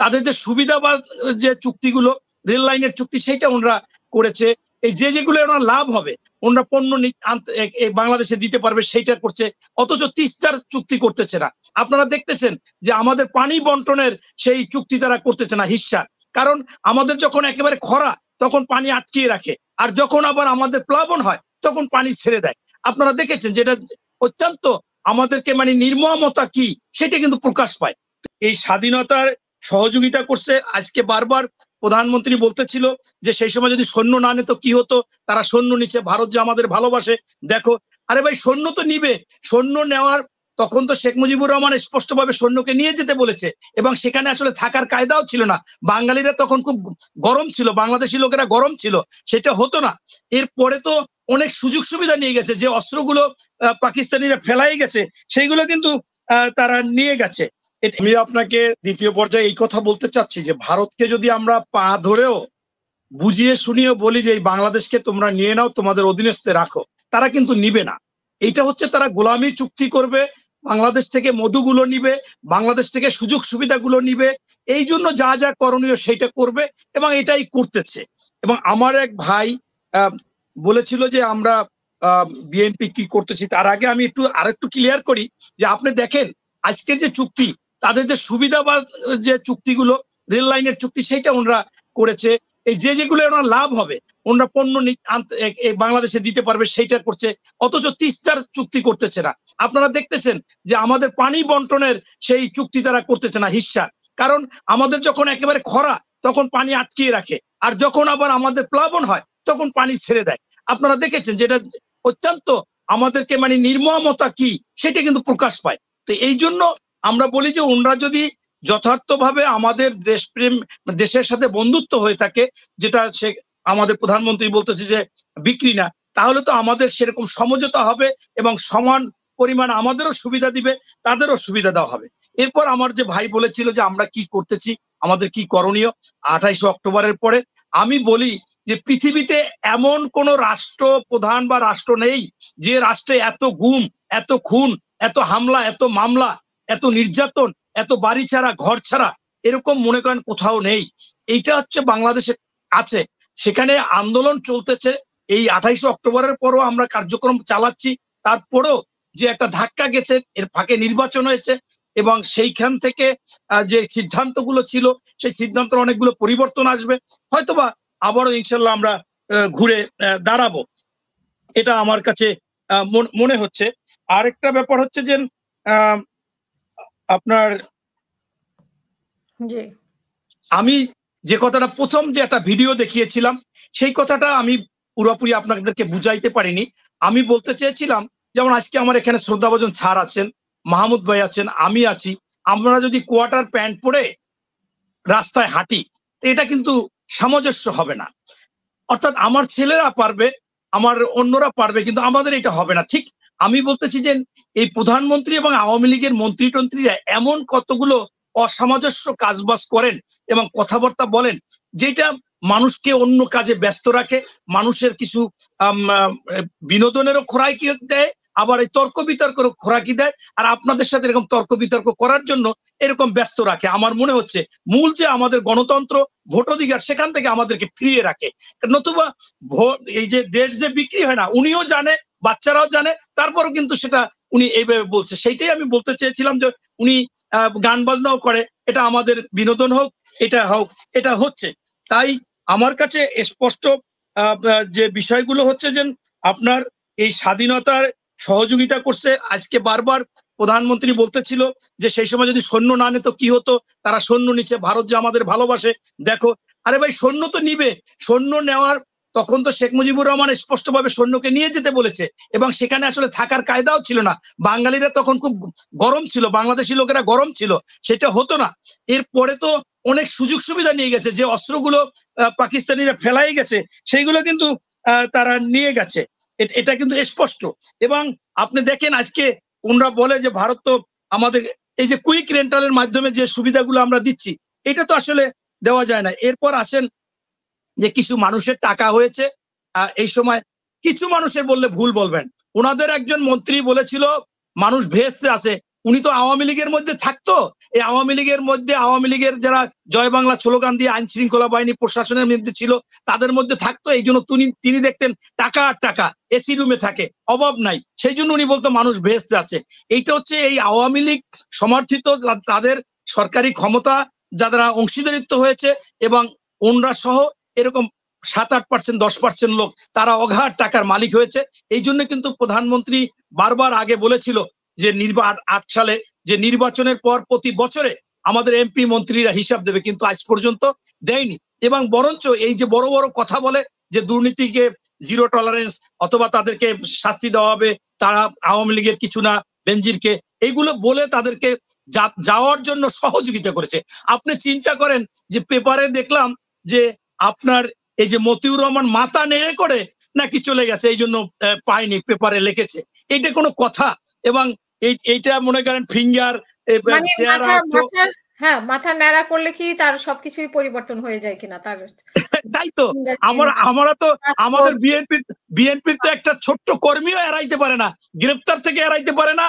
তাদের যে সুবিধা বা যে চুক্তিগুলো রেল লাইনের চুক্তি সেইটা ওনারা করেছে। এই যেগুলো ওনার লাভ হবে, ওনারা পণ্য বাংলাদেশে দিতে পারবে সেইটা করছে, অথচ তিস্তার চুক্তি করতেছে না। আপনারা দেখতেছেন যে আমাদের পানি বন্টনের সেই চুক্তি তারা করতেছে না হিস্সা। কারণ আমাদের যখন একেবারে খরা তখন পানি আটকিয়ে রাখে, আর যখন আবার আমাদের প্লাবন হয় তখন পানি ছেড়ে দেয়। আপনারা দেখেছেন যেটা অত্যন্ত আমাদেরকে মানে নির্মমতা কি সেটা কিন্তু প্রকাশ পায়। এই স্বাধীনতার সহযোগিতা করছে। আজকে বারবার প্রধানমন্ত্রী বলতেছিল যে সেই সময় যদি সৈন্য না নিত কি হতো, তারা সৈন্য নিচ্ছে, ভারত যে আমাদের ভালোবাসে দেখো। আরে ভাই, সৈন্য তো নিবে, সৈন্য নেওয়ার তখন তো শেখ মুজিবুর রহমান স্পষ্টভাবে সৈন্যকে নিয়ে যেতে বলেছে, এবং সেখানে আসলে থাকার কায়দাও ছিল না। বাঙালিরা তখন খুব গরম ছিল, বাংলাদেশি লোকেরা গরম ছিল, সেটা হতো না। এরপরে তো অনেক সুযোগ সুবিধা নিয়ে গেছে, যে অস্ত্রগুলো পাকিস্তানিরা ফেলাই গেছে সেইগুলো কিন্তু তারা নিয়ে গেছে। আমি আপনাকে দ্বিতীয় পর্যায়ে এই কথা বলতে চাচ্ছি যে ভারতকে যদি আমরা পা ধরেও বুঝিয়ে শুনিয়ে বলি যে এই বাংলাদেশকে তোমরা নিয়ে নাও, তোমাদের অধীনস্থে রাখো, তারা কিন্তু নিবে না। এইটা হচ্ছে তারা গোলামি চুক্তি করবে, বাংলাদেশ থেকে মধুগুলো নিবে, বাংলাদেশ থেকে সুযোগ সুবিধাগুলো নিবে। এই জন্য যা যা করণীয় সেইটা করবে, এবং এটাই করতেছে। এবং আমার এক ভাই বলেছিল যে আমরা বিএনপি কি করতেছি। তার আগে আমি আরেকটু ক্লিয়ার করি যে আপনি দেখেন আজকের যে চুক্তি, তাদের যে সুবিধা বা যে চুক্তিগুলো রেল লাইনের চুক্তি সেইটা ওনারা করেছে। এই যেগুলো ওনার লাভ হবে, ওনারা পণ্য বাংলাদেশে দিতে পারবে সেইটা করছে, অথচ তিস্তার চুক্তি করতেছে না। আপনারা দেখতেছেন যে আমাদের পানি বন্টনের সেই চুক্তি তারা করতেছে না হিস্সা। কারণ আমাদের যখন একেবারে খরা তখন পানি আটকিয়ে রাখে, আর যখন আবার আমাদের প্লাবন হয় তখন পানি ছেড়ে দেয়। আপনারা দেখেছেন যেটা অত্যন্ত আমাদেরকে মানে নির্মমতা কি সেটা কিন্তু প্রকাশ পায়। তো এই জন্য আমরা বলি যে ওনারা যদি যথার্থভাবে আমাদের দেশপ্রেম, দেশের সাথে বন্ধুত্ব হয়ে থাকে, যেটা সে আমাদের প্রধানমন্ত্রী বলতেছে যে বিক্রি না, তাহলে তো আমাদের সেরকম সমঝোতা হবে এবং সমান পরিমাণ আমাদেরও সুবিধা দিবে, তাদেরও সুবিধা দেওয়া হবে। এরপর আমার যে ভাই বলেছিল যে আমরা কি করতেছি, আমাদের কি করণীয় 28 অক্টোবরের পরে, আমি বলি যে পৃথিবীতে এমন কোন রাষ্ট্র প্রধান বা রাষ্ট্র নেই যে রাষ্ট্রে এত গুম, এত খুন, এত হামলা, এত মামলা, এত নির্যাতন, এত বাড়ি ছাড়া ঘর ছাড়া এরকম মনে করেন কোথাও নেই। এইটা হচ্ছে বাংলাদেশে আছে। সেখানে আন্দোলন চলতেছে, এই 28 অক্টোবরের পরও আমরা কার্যক্রম চালাচ্ছি। তারপরেও যে একটা ধাক্কা গেছে, এর ফাঁকে নির্বাচন হয়েছে, এবং সেইখান থেকে যে সিদ্ধান্তগুলো ছিল সেই সিদ্ধান্তের অনেকগুলো পরিবর্তন আসবে, হয়তোবা আবারও ইনশাল্লাহ আমরা ঘুরে দাঁড়াবো, এটা আমার কাছে মনে হচ্ছে। আরেকটা ব্যাপার হচ্ছে যে আপনার আমি যে কথাটা প্রথম যে একটা ভিডিও দেখিয়েছিলাম সেই কথাটা আমি পুরোপুরি আপনাদেরকে বুঝাইতে পারিনি। আমি বলতে চেয়েছিলাম, যেমন আজকে আমার এখানে শ্রদ্ধাভাজন স্যার আছেন, মাহমুদ ভাই আছেন, আমি আছি, আমরা যদি কোয়ার্টার প্যান্ট পরে রাস্তায় হাঁটি এটা কিন্তু সামঞ্জস্য হবে না। অর্থাৎ আমার ছেলেরা পারবে, আমার অন্যরা পারবে, কিন্তু আমাদের এটা হবে না। ঠিক আমি বলতেছি যে এই প্রধানমন্ত্রী এবং আওয়ামী লীগের মন্ত্রী টন্ত্রীরা এমন কতগুলো অসামঞ্জস্য কাজবাজ করেন এবং কথাবার্তা বলেন যেটা মানুষকে অন্য কাজে ব্যস্ত রাখে, মানুষের কিছু বিনোদনেরও খোরাকি দেয়, আবার এই তর্ক বিতর্কেরও খোরাকি দেয়, আর আপনাদের সাথে এরকম তর্ক বিতর্ক করার জন্য এরকম ব্যস্ত রাখে। আমার মনে হচ্ছে মূল যে আমাদের গণতন্ত্র, ভোটাধিকার, সেখান থেকে আমাদেরকে ফিরিয়ে রাখে। নতুবা এই যে দেশ যে বিক্রি হয় না, উনিও জানে, বাচ্চারাও জানে, তারপরও কিন্তু সেটা উনি এইভাবে বলছে। সেইটাই আমি বলতে চেয়েছিলাম যে উনি গান বাজনাও করে, এটা আমাদের বিনোদন হোক, এটা হোক, এটা হচ্ছে। তাই আমার কাছে স্পষ্ট যে বিষয়গুলো হচ্ছে যে আপনার এই স্বাধীনতার সহযোগিতা করছে। আজকে বারবার প্রধানমন্ত্রী বলতেছিল যে সেই সময় যদি সৈন্য না নিত কি হতো, তারা সৈন্য নিচ্ছে, ভারত যে আমাদের ভালোবাসে দেখো। আরে ভাই, সৈন্য তো নিবে, সৈন্য নেওয়ার তখন তো শেখ মুজিবুর রহমান স্পষ্টভাবে সৈন্যকে নিয়ে যেতে বলেছে, এবং সেখানে আসলে থাকার কায়দাও ছিল না। বাঙালিরা তখন খুব গরম ছিল, বাংলাদেশি লোকেরা গরম ছিল, সেটা হতো না। এরপরে তো অনেক সুযোগ সুবিধা নিয়ে গেছে, যে অস্ত্রগুলো পাকিস্তানিরা ফেলাই গেছে সেইগুলো কিন্তু তারা নিয়ে গেছে, এটা কিন্তু স্পষ্ট। এবং আপনি দেখেন আজকে ওনারা বলে যে ভারত তো আমাদের এই যে কুইক রেন্টালের মাধ্যমে যে সুবিধাগুলো আমরা দিচ্ছি এটা তো আসলে দেওয়া যায় না। এরপর আসেন যে কিছু মানুষের টাকা হয়েছে, এই সময় কিছু মানুষের বললে ভুল বলবেন, ওনাদের একজন মন্ত্রী বলেছিল মানুষ ভেস্তে আছে, উনি তো আওয়ামী লীগের মধ্যে থাকতো, এই আওয়ামী লীগের মধ্যে আওয়ামী লীগের যারা জয় বাংলা স্লোগান দিয়ে আইন শৃঙ্খলা বাহিনী প্রশাসনের মধ্যে ছিল তাদের মধ্যে থাকতো, এই জন্য তিনি দেখতেন টাকা আর টাকা, এসি রুমে থাকে, অভাব নাই, সেই জন্য উনি বলতো মানুষ ভেস্তে আছে। এইটা হচ্ছে এই আওয়ামী লীগ সমর্থিত তাদের সরকারি ক্ষমতা যারা অংশীদারিত্ব হয়েছে এবং ওনরা সহ এরকম 7-8%, 10% লোক তারা অগাধ টাকার মালিক হয়েছে। এই জন্য কিন্তু প্রধানমন্ত্রী বারবার আগে বলেছিল যে 8 সালে যে নির্বাচনের পর প্রতি বছরে আমাদের এমপি মন্ত্রীরা হিসাব দেবে, কিন্তু আজ পর্যন্ত দেয়নি। এবং বরঞ্চ এই যে বড় বড় কথা বলে যে দুর্নীতিকে জিরো টলারেন্স অথবা তাদেরকে শাস্তি দেওয়া হবে, তারা আওয়ামী লীগের কিছু না, বেনজিরকে, এইগুলো বলে তাদেরকে যাওয়ার জন্য সহযোগিতা করেছে। আপনি চিন্তা করেন যে পেপারে দেখলাম যে আপনার এই যে মতিউর রহমান মাথা নেড়ে করে নাকি চলে গেছে, এই জন্য পায়নি, পেপারে লিখেছে। এইটা কোনো কথা? এবং এইটা মনে করেন ফিঙ্গার হ্যাঁ, মাথা ন্যাড়া করলে কি তার সবকিছুই পরিবর্তন হয়ে যায় কিনা তার? তাই তো আমরা তো আমাদের বিএনপির তো একটা ছোট্ট কর্মীও এড়াইতে পারে না, গ্রেপ্তার থেকে এড়াইতে পারে না,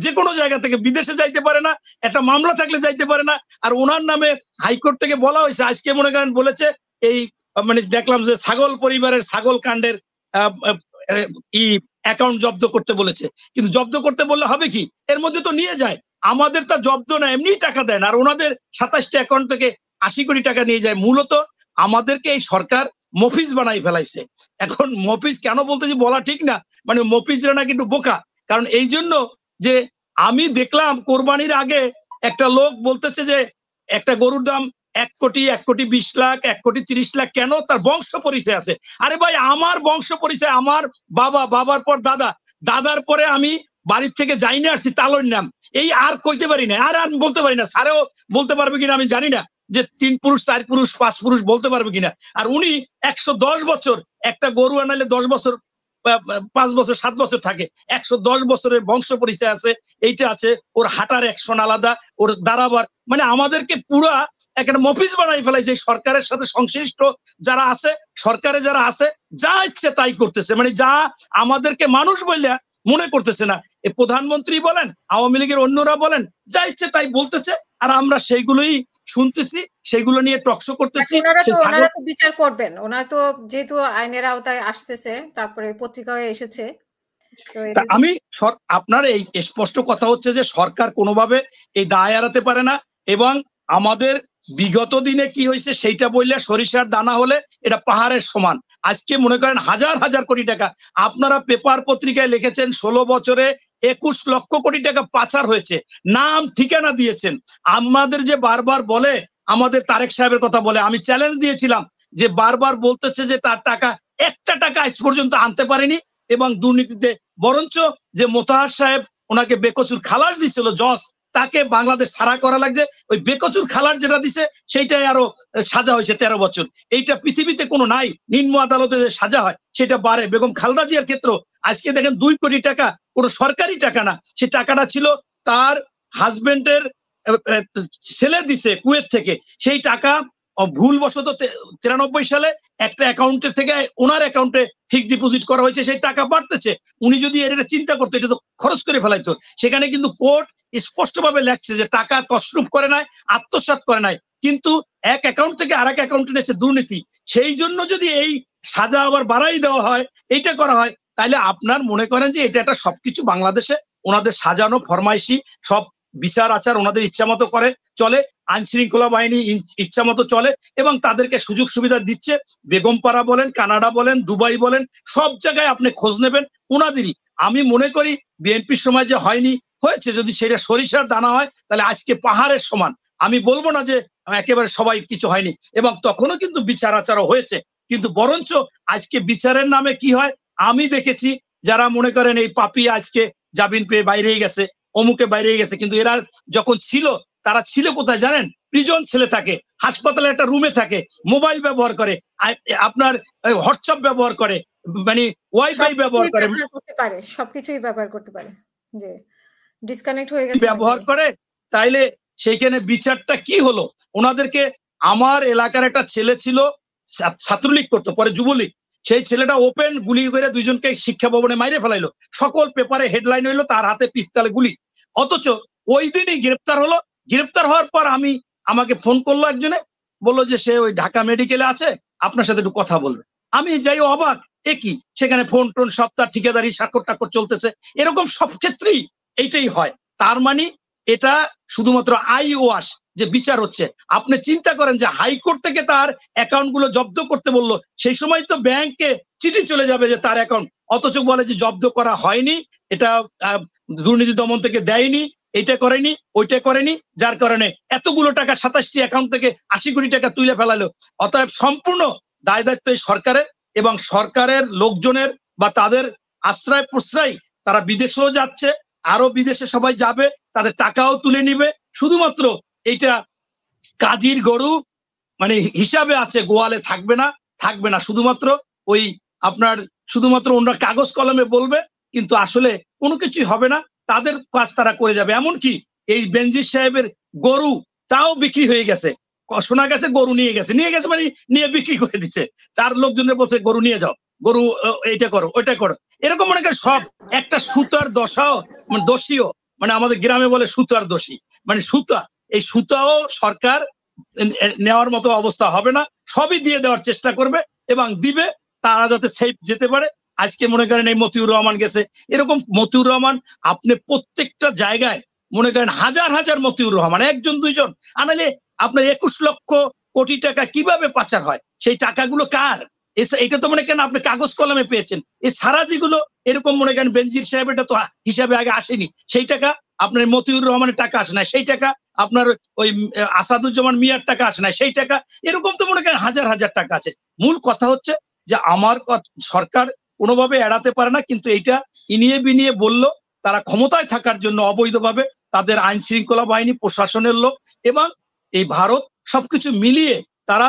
যে কোনো জায়গা থেকে বিদেশে যাইতে পারে না, একটা মামলা থাকলে যাইতে পারে না। আর ওনার নামে হাইকোর্ট থেকে বলা হয়েছে, আজকে মনে করেন বলেছে এই মানে দেখলাম যে ছাগল পরিবারের ছাগল কাণ্ডের অ্যাকাউন্ট জব্দ করতে বলেছে। কিন্তু জব্দ করতে বললে হবে কি, এর মধ্যে তো নিয়ে যায়, আমাদের তা জব্দ না, এমনি টাকা দেয় না। আর ওনাদের 27টা অ্যাকাউন্ট থেকে 80 কোটি টাকা নিয়ে যায়। মূলত আমাদেরকে এই সরকার মফিজ বানাই ফেলাইছে। এখন মফিজ কেন বলতেছি বলা ঠিক না, মানে মফিজরা না কিন্তু বোকা। কারণ এই জন্য যে আমি দেখলাম কোরবানির আগে একটা লোক বলতেছে যে একটা গরুর দাম 1 কোটি, 1 কোটি 20 লাখ, 1 কোটি 30 লাখ। কেন? তার বংশ পরিচয় আছে। আরে ভাই, আমার বংশ পরিচয়, আমার বাবা, বাবার পর দাদা, দাদার পরে আমি বাড়ির থেকে যাইনি আসছি তালর নাম, এই আর কইতে পারি না, আর আমি বলতে পারি না। স্যারেও বলতে পারবে কিনা আমি জানি না, যে 3 পুরুষ 4 পুরুষ 5 পুরুষ বলতে পারবে কিনা। আর উনি 110 বছর, একটা গরু আনাইলে 10 বছর 5 বছর 7 বছর থাকে, 110 বছরের বংশ পরিচয় আছে। এইটা আছে, ওর হাঁটার অ্যাকশন আলাদা, ওর দাঁড়াবার, মানে আমাদেরকে পুরা একটা মফিজ বানাই ফেলাইছে। সরকারের সাথে সংশ্লিষ্ট যারা আছে, সরকারে যারা আছে, যা ইচ্ছে তাই করতেছে, মানে যা আমাদেরকে মানুষ বললে মনে করতেছে না। এই প্রধানমন্ত্রী বলেন, আওয়ামী লীগের অন্যরা বলেন, যা ইচ্ছে তাই বলতেছে, আর আমরা সেইগুলোই শুনতেছি, সেগুলো নিয়ে টকশো করতেছি। ওনারা তো বিচার করবেন, ওনারা তো যেহেতু আইনের আওতায় আসতেছে, তারপরে পত্রিকায় এসেছে। আমি আপনার এই স্পষ্ট কথা হচ্ছে যে সরকার কোনোভাবে এই দায় এড়াতে পারে না। এবং আমাদের বিগত দিনে কি হয়েছে সেইটা বললে সরিষার দানা হলে এটা পাহাড়ের সমান। আজকে মনে করেন হাজার হাজার কোটি টাকা, আপনারা পেপার পত্রিকায় লিখেছেন 16 বছরে 21 লক্ষ কোটি টাকা পাচার হয়েছে, নাম ঠিকানা দিয়েছেন। আমাদের যে বারবার বলে, আমাদের তারেক সাহেবের কথা বলে, আমি চ্যালেঞ্জ দিয়েছিলাম যে বারবার বলতেছে যে তার টাকা, একটা টাকা আজ পর্যন্ত আনতে পারেনি। এবং দুর্নীতিতে বরঞ্চ যে মোতাহার সাহেব ওনাকে বেকসুর খালাস দিছিল জজ, তাকে বাংলাদেশ ছাড়া করা লাগছে। ওই বেকসুর খালাস যেটা দিছে সেইটাই আরো সাজা হয়েছে 13 বছর। এইটা পৃথিবীতে কোনো নাই, নিম্ন আদালতে যে সাজা হয় সেটা বাড়ে। বেগম খালেদা জিয়ার ক্ষেত্রে আজকে দেখেন 2 কোটি টাকা কোনো সরকারি টাকা না, সে টাকাটা ছিল তার হাজবেন্ডের ছেলে দিছে কুয়েত থেকে। সেই টাকা ভুলবশত 93 সালে একটা অ্যাকাউন্টের থেকে ওনার অ্যাকাউন্টে ফিক্সড ডিপোজিট করা হয়েছে, সেই টাকা বাড়তেছে। উনি যদি এটা চিন্তা করতো, এটা তো খরচ করে ফেলাইতো। সেখানে কিন্তু কোর্ট স্পষ্টভাবে লেখছে যে টাকা তসরুপ করে নাই, আত্মসাৎ করে নাই, কিন্তু এক অ্যাকাউন্ট থেকে আরেক অ্যাকাউন্টে নিয়েছে দুর্নীতি। সেই জন্য যদি এই সাজা আবার বাড়াই দেওয়া হয়, এইটা করা হয়, তাহলে আপনার মনে করেন যে এটা একটা সবকিছু বাংলাদেশে ওনাদের সাজানো ফরমাইশি, সব বিচার আচার ওনাদের ইচ্ছা মতো করে চলে, আইন শৃঙ্খলা বাহিনী ইচ্ছা মতো চলে, এবং তাদেরকে সুযোগ সুবিধা দিচ্ছে। বেগমপাড়া বলেন, কানাডা বলেন, দুবাই বলেন, সব জায়গায় আপনি খোঁজ নেবেন ওনাদেরই। আমি মনে করি বিএনপির সময় যে হয়নি, হয়েছে, যদি সেটা সরিষার দানা হয় তাহলে আজকে পাহাড়ের সমান। আমি বলবো না যে একেবারে সবাই কিছু হয়নি, এবং তখনও কিন্তু বিচার আচারও হয়েছে। কিন্তু বরঞ্চ আজকে বিচারের নামে কি হয় আমি দেখেছি, যারা মনে করেন এই পাপী আজকে জামিন পেয়ে বাইরে গেছে, অমুকে বাইরে গেছে, কিন্তু এরা যখন ছিল, তারা ছিল কোথায় জানেন? প্রিজন ছেলে থাকে, হাসপাতালে একটা রুমে থাকে, মোবাইল ব্যবহার করে, আপনার হোয়াটসঅ্যাপ ব্যবহার করে, মানে ওয়াইফাই ব্যবহার করে, সবকিছুই ব্যবহার করতে পারে, যে ডিসকানেক্ট হয়ে গেছে ব্যবহার করে। তাইলে সেইখানে বিচারটা কি হলো ওনাদেরকে? আমার এলাকার একটা ছেলে ছিল, ছাত্রলীগ করতো, পরে যুবলীগ, সেই ছেলেটা ওপেন গুলি করে 2জনকে শিক্ষা ভবনে মাইরে ফেলাইলো। সকল পেপারে হেডলাইন হইলো তার হাতে পিস্তলে গুলি। অথচ ওই দিনই গ্রেপ্তার হলো গ্রেপ্তার হওয়ার পর আমাকে ফোন করলো একজনে, বললো যে সে ওই ঢাকা মেডিকেলে আছে, আপনার সাথে একটু কথা বলবে। আমি যাই অবাক, একই সেখানে ফোন টোন সব তার ঠিকাদারি স্বাক্ষর টাক্ষর চলতেছে। এরকম সব ক্ষেত্রেই এইটাই হয়। তার মানে এটা শুধুমাত্র আই ওয়াশ যে বিচার হচ্ছে। আপনি চিন্তা করেন যে হাইকোর্ট থেকে তার অ্যাকাউন্ট গুলো জব্দ করতে বললো, সেই সময় তো ব্যাংকে চিঠি চলে যাবে যে তার অ্যাকাউন্ট, অথচ বলে যে জব্দ করা হয়নি, এটা দুর্নীতি দমন থেকে দেয়নি, এইটা করেনি, ওইটা করেনি, যার কারণে এতগুলো টাকা 27টি অ্যাকাউন্ট থেকে 80 কোটি টাকা তুলে ফেলালো। অতএব সম্পূর্ণ দায় দায়িত্ব এই সরকারের এবং সরকারের লোকজনের বা তাদের আশ্রয় প্রশ্রয়। তারা বিদেশেও যাচ্ছে, আরো বিদেশে সবাই যাবে, তাদের টাকাও তুলে নিবে। শুধুমাত্র এইটা কাজীর গরু মানে হিসাবে আছে, গোয়ালে থাকবে না শুধুমাত্র ওই আপনার শুধুমাত্র ওনারা কাগজ কলমে বলবে, কিন্তু আসলে কোনো কিছুই হবে না। তাদের কাজ তারা করে যাবে। এমনকি এই বেনজির সাহেবের গরু তাও বিক্রি হয়ে গেছে, শোনা গেছে গরু নিয়ে গেছে মানে নিয়ে বিক্রি করে দিচ্ছে। তার লোকজনের বলছে গরু নিয়ে যাও, গরু এইটা করো ওইটা করো, এরকম মনে করেন সব একটা সুতার দশাও মানে দোষীও, মানে আমাদের গ্রামে বলে সুতার দোষী, মানে সুতা, এই সুতাও সরকার নেওয়ার মতো অবস্থা হবে না। সবই দিয়ে দেওয়ার চেষ্টা করবে এবং দিবে, তারা যাতে সেফ যেতে পারে। আজকে মনে করেন এই মতিউর রহমান গেছে, এরকম মতিউর রহমান আপনি প্রত্যেকটা জায়গায় মনে করেন হাজার হাজার মতিউর রহমান, একজন দুইজন আনালে আপনার 21 লক্ষ কোটি টাকা কিভাবে পাচার হয়, সেই টাকাগুলো কার? এটা তো মনে করেন আপনি কাগজ কলমে পেয়েছেন। এছাড়া যেগুলো এরকম মনে করেন বেনজির সাহেব এটা তো হিসাবে আগে আসেনি, সেই টাকা আপনার মতিউর রহমানের টাকা আসে না, সেই টাকা আপনার ওই আসাদুজ্জামান মিয়ার টাকা আসে না, সেই টাকা এরকম তো মনে করেন হাজার হাজার টাকা আছে। মূল কথা হচ্ছে যে আমার সরকার কোনোভাবে এড়াতে পারে না, কিন্তু এইটা ইনিয়ে বিনিয়ে বলল তারা ক্ষমতায় থাকার জন্য অবৈধভাবে তাদের আইন শৃঙ্খলা বাহিনী, প্রশাসনের লোক এবং এই ভারত সবকিছু মিলিয়ে তারা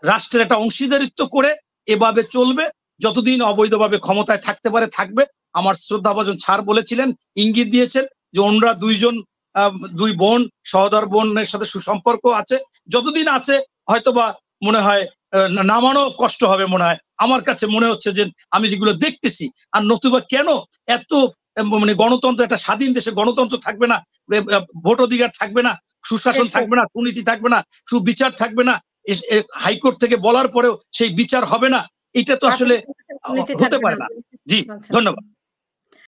রাষ্ট্রের একটা অংশীদারিত্ব করে এভাবে চলবে। যতদিন অবৈধভাবে ক্ষমতায় থাকতে পারে থাকবে। আমার শ্রদ্ধাভাজন স্যার বলেছিলেন, ইঙ্গিত দিয়েছেন যে ওনরা দুই বোন, সহোদর বোনের সাথে সুসম্পর্ক আছে, যতদিন আছে হয়তোবা মনে হয় নামানো কষ্ট হবে মনে হয়। আমার কাছে মনে হচ্ছে যে আমি যেগুলো দেখতেছি, আর নতুবা কেন এত মানে গণতন্ত্র, একটা স্বাধীন দেশে গণতন্ত্র থাকবে না, ভোট অধিকার থাকবে না, সুশাসন থাকবে না, দুর্নীতি থাকবে না, সুবিচার থাকবে না, হাইকোর্ট থেকে বলার পরেও সেই বিচার হবে না, এটা তো আসলে হতে পারে না। জি, ধন্যবাদ।